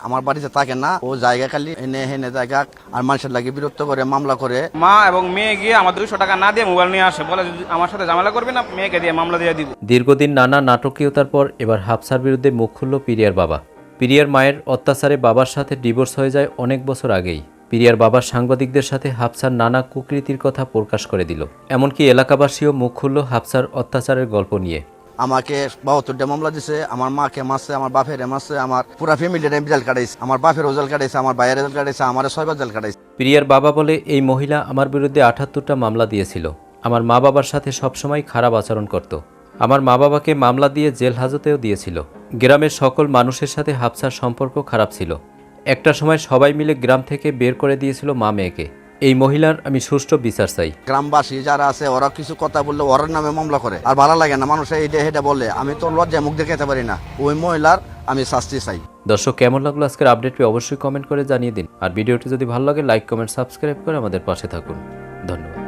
আমার বাড়িতে থাকে না, ও জায়গা খালি এনে হেনে জায়গা আর মানুষের লাগে বিরক্ত করে মামলা করে। মা এবং মেয়ে গিয়ে আমার 200 টাকা না দিয়ে মোবাইল নিয়ে আসে, বলে আমার সাথে ঝামেলা করবি না, মেয়েকে দিয়ে মামলা দিয়ে দিব। দীর্ঘদিন নানা নাটকীয়তার পর এবার হাফসার বিরুদ্ধে মুখ খুলল পিরিয়ার বাবা। পিরিয়ার মায়ের অত্যাচারে বাবার সাথে ডিভোর্স হয়ে যায় অনেক বছর আগেই। পিরিয়ার বাবার সাংবাদিকদের সাথে হাফসার নানা কুকৃতির কথা প্রকাশ করে দিল। এমনকি এলাকাবাসীও মুখ খুলল হাফসার অত্যাচারের গল্প নিয়ে। আমাকে 72টা মামলা দিছে, আমার মাকে মারছে, আমার বাপের মারছে, আমার পুরা ফ্যামিলির জেল কাটাইছে, আমার বাপের জেল কাটাইছে, আমার ভাইয়ের জেল কাটাইছে, আমার 6 বার জেল কাটাইছে। পিরিয়ার বাবা বলে, এই মহিলা আমার বিরুদ্ধে 78টা মামলা দিয়েছিল। আমার মা বাবার সাথে সবসময় খারাপ আচরণ করত। আমার মা বাবাকে মামলা দিয়ে জেল হাজতেও দিয়েছিল। গ্রামের সকল মানুষের সাথে হাফসার সম্পর্ক খারাপ ছিল। একটা সময় সবাই মিলে গ্রাম থেকে বের করে দিয়েছিল মা মেয়েকে। এই মহিলার আমি সুষ্ঠু বিচার চাই। গ্রামবাসী যারা আছে ওরা কিছু কথা বললে ওর নামে মামলা করে, আর ভালো লাগে না মানুষ এইটা হেটা বলে। আমি তো লজ্জায় মুখ দেখাতে পারি না, ওই মহিলার আমি শাস্তি চাই। দর্শক, কেমন লাগলো আজকের আপডেট পেয়ে অবশ্যই কমেন্ট করে জানিয়ে দিন। আর ভিডিওটি যদি ভালো লাগে লাইক কমেন্ট সাবস্ক্রাইব করে আমাদের পাশে থাকুন। ধন্যবাদ।